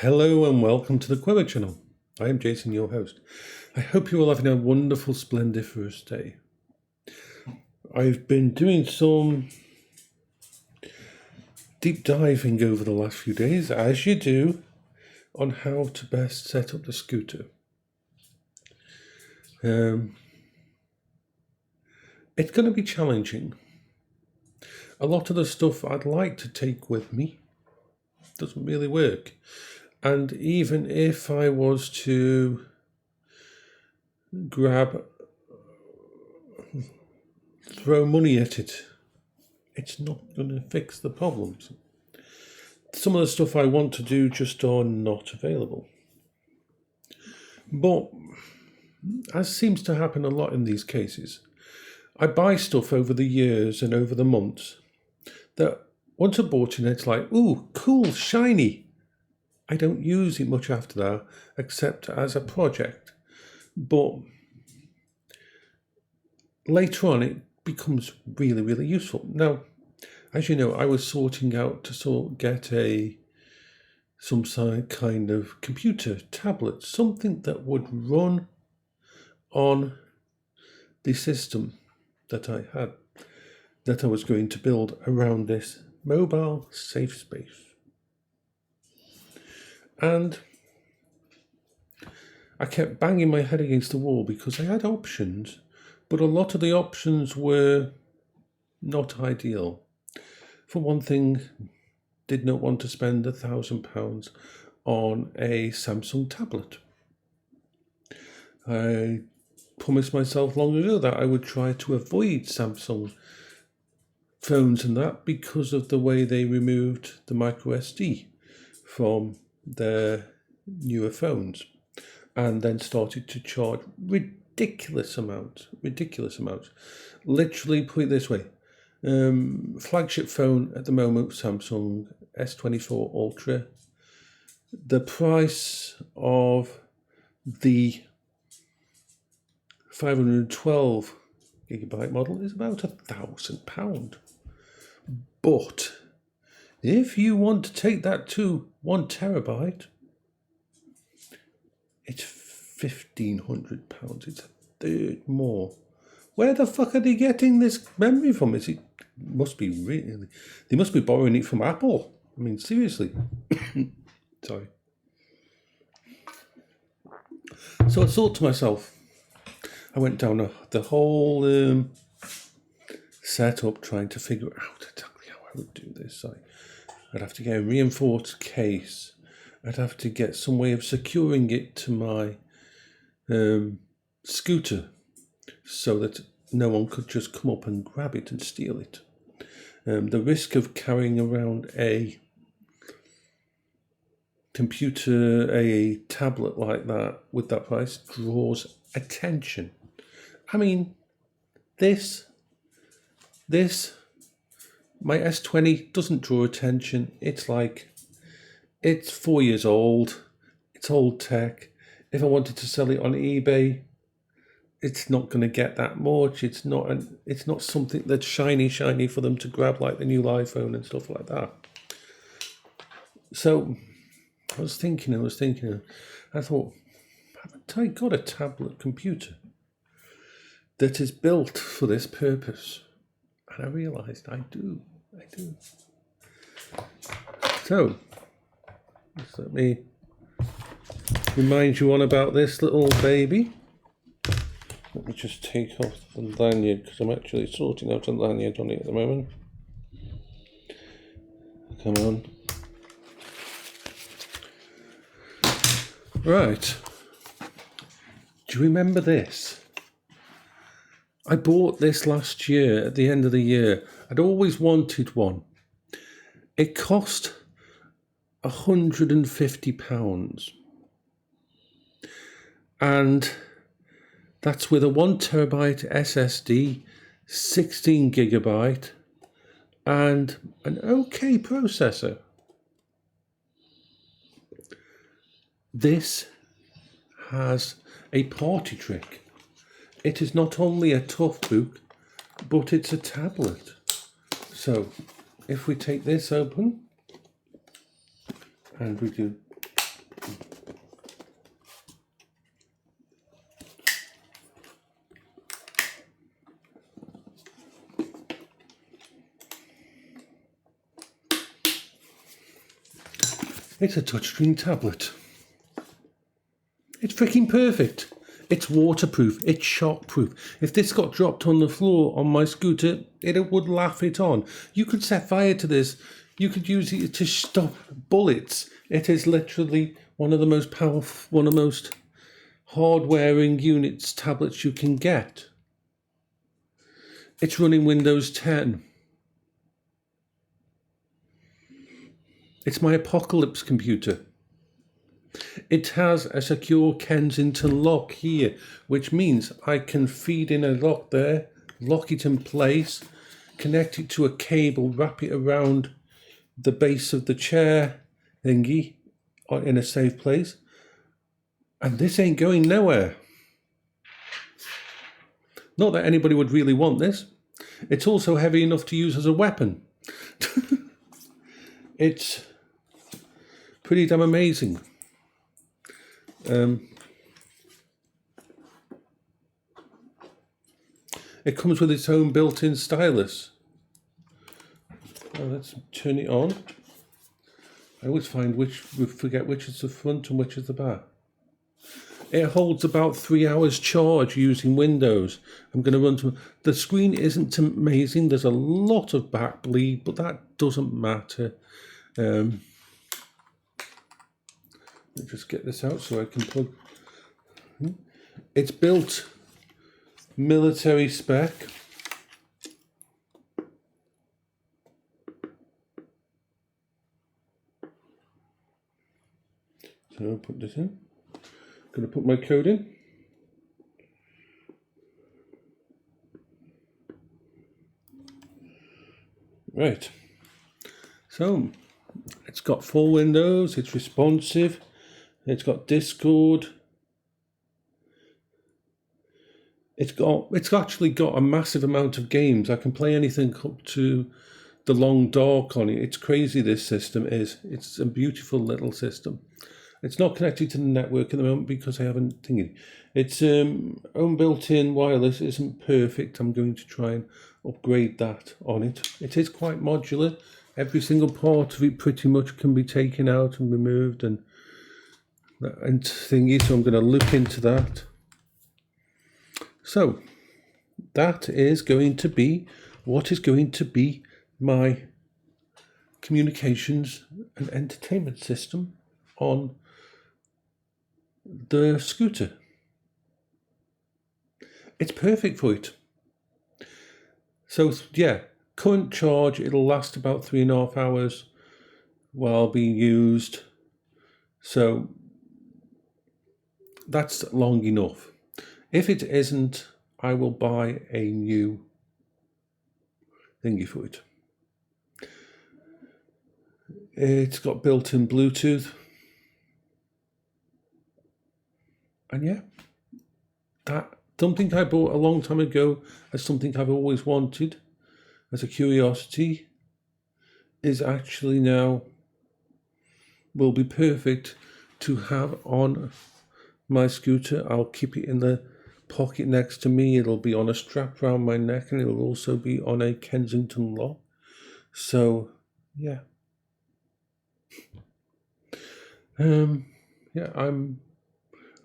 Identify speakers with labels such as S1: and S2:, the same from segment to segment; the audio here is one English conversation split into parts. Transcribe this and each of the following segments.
S1: Hello and welcome to the Quiver channel. I am Jason, your host. I hope you're all having a wonderful, splendiferous day. I've been doing some deep diving over the last few days, as you do, on how to best set up the scooter. It's going to be challenging. A lot of the stuff I'd like to take with me doesn't really work. And even if I was to throw money at it, it's not going to fix the problems. Some of the stuff I want to do just are not available. But, as seems to happen a lot in these cases, I buy stuff over the years and over the months that once I bought it, it's like, ooh, cool, shiny. I don't use it much after that, except as a project. But later on, it becomes really, really useful. Now, as you know, I was sorting out to get some kind of computer, tablet, something that would run on the system that I had, that I was going to build around this mobile safe space. And I kept banging my head against the wall because I had options, but a lot of the options were not ideal. For one thing, did not want to spend £1,000 on a Samsung tablet. I promised myself long ago that I would try to avoid Samsung phones and that because of the way they removed the micro SD from their newer phones and then started to charge ridiculous amounts. Literally, put it this way, flagship phone at the moment, Samsung S24 Ultra, the price of the 512 gigabyte model is about £1,000. But if you want to take that to 1 terabyte, it's £1,500. It's a third more. Where the fuck are they getting this memory from? They must be borrowing it from Apple. I mean, seriously. Sorry. So I thought to myself, I went down the whole setup trying to figure out exactly how I would do this. I'd have to get a reinforced case. I'd have to get some way of securing it to my scooter so that no one could just come up and grab it and steal it. The risk of carrying around a computer, a tablet like that with that price draws attention. I mean, this my S20 doesn't draw attention. It's 4 years old. It's old tech. If I wanted to sell it on eBay, it's not going to get that much. It's not something that's shiny for them to grab like the new iPhone and stuff like that. So I was thinking. I thought, haven't I got a tablet computer that is built for this purpose? And I realised I do. So, just let me remind you all about this little baby. Let me just take off the lanyard because I'm actually sorting out a lanyard on it at the moment. Come on. Right. Do you remember this? I bought this last year at the end of the year. I'd always wanted one. It cost £150. And that's with a 1 terabyte SSD, 16 gigabyte, and an okay processor. This has a party trick. It is not only a tough book, but it's a tablet. So, if we take this open, and we do It's a touchscreen tablet. It's freaking perfect. It's waterproof. It's shockproof. If this got dropped on the floor on my scooter, it would laugh it on. You could set fire to this. You could use it to stop bullets. It is literally one of the most powerful, one of the most hard-wearing units, tablets you can get. It's running Windows 10. It's my apocalypse computer. It has a secure Kensington lock here, which means I can feed in a lock there, lock it in place, connect it to a cable, wrap it around the base of the chair thingy in a safe place. And this ain't going nowhere. Not that anybody would really want this. It's also heavy enough to use as a weapon. It's pretty damn amazing. It comes with its own built-in stylus. Let's turn it on. I always forget which is the front and which is the back. It holds about 3 hours charge using Windows. I'm going to run to the screen. Isn't amazing. There's a lot of back bleed, but that doesn't matter. Let me just get this out so I can plug. It's built military spec. So I'll put this in. Going to put my code in. Right. So it's got 4 windows. It's responsive. It's got Discord. It's actually got a massive amount of games. I can play anything up to the Long Dark on it. It's crazy, this system is. It's a beautiful little system. It's not connected to the network at the moment because I haven't thingy. Its own built-in wireless isn't perfect. I'm going to try and upgrade that on it. It is quite modular. Every single part of it pretty much can be taken out and removed and thingy. So I'm going to look into that. So that is going to be what is going to be my communications and entertainment system on the scooter. It's perfect for it. So yeah, current charge, it'll last about 3.5 hours while being used. So that's long enough. If it isn't, I will buy a new thingy for it. It's got built-in Bluetooth. And yeah, that something I bought a long time ago as something I've always wanted as a curiosity is actually now will be perfect to have on my scooter. I'll keep it in the pocket next to me. It'll be on a strap around my neck and it'll also be on a Kensington lock. So yeah. Yeah,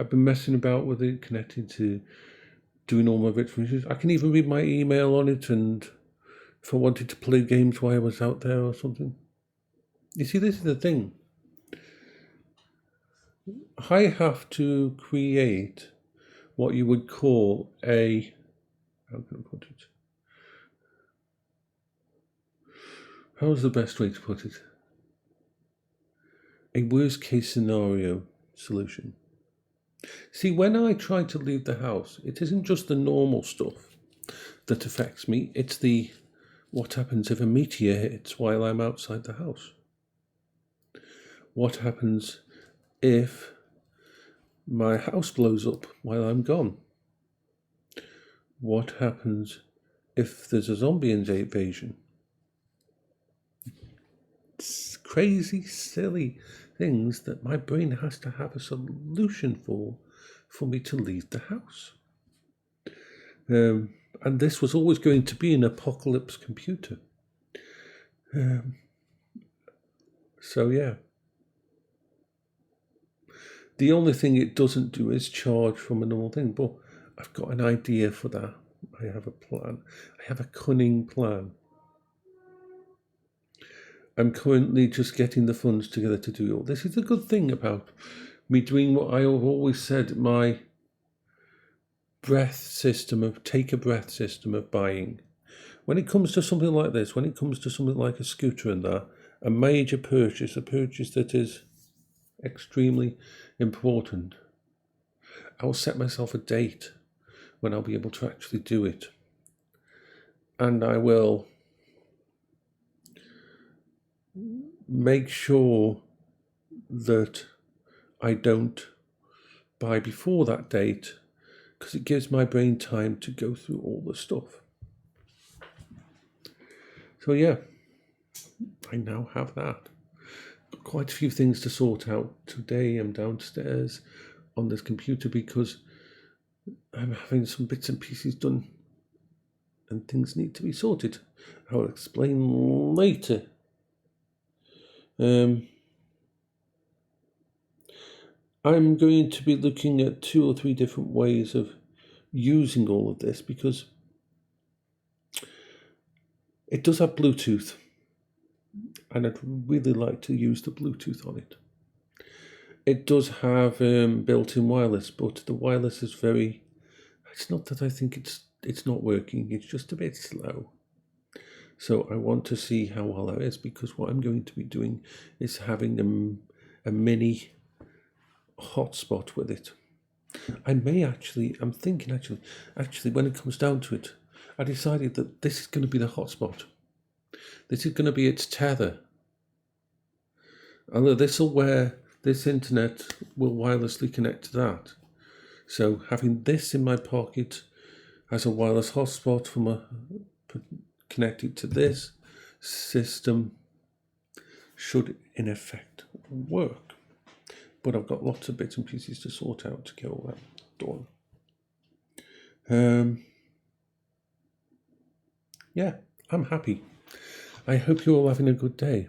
S1: I've been messing about with it, connected to doing all my virtual issues. I can even read my email on it, and if I wanted to play games while I was out there or something. You see, this is the thing. I have to create what you would call a, how can I put it? How's the best way to put it? A worst case scenario solution. See, when I try to leave the house, it isn't just the normal stuff that affects me. It's the what happens if a meteor hits while I'm outside the house? What happens if my house blows up while I'm gone? What happens if there's a zombie invasion? It's crazy, silly things that my brain has to have a solution for me to leave the house. And this was always going to be an apocalypse computer. So yeah. The only thing it doesn't do is charge from a normal thing, but I've got an idea for that. I have a plan. I have a cunning plan. I'm currently just getting the funds together to do all this. Is the good thing about me doing what I have always said, my take a breath system of buying. When it comes to something like this, when it comes to something like a scooter and that, a major purchase, a purchase that is extremely important, I will set myself a date when I'll be able to actually do it. And I will make sure that I don't buy before that date, because it gives my brain time to go through all the stuff. So yeah, I now have that. Got quite a few things to sort out today. I'm downstairs on this computer because I'm having some bits and pieces done and things need to be sorted. I'll explain later. I'm going to be looking at 2 or 3 different ways of using all of this, because it does have Bluetooth, and I'd really like to use the Bluetooth on it. It does have built-in wireless, but the wireless is it's not that I think it's not working, it's just a bit slow. So I want to see how well that is, because what I'm going to be doing is having a mini hotspot with it. I'm thinking when it comes down to it, I decided that this is going to be the hotspot. This is going to be its tether. And this internet will wirelessly connect to that. So having this in my pocket as a wireless hotspot connected to this system should in effect work. But I've got lots of bits and pieces to sort out to get all that done. Yeah, I'm happy. I hope you're all having a good day.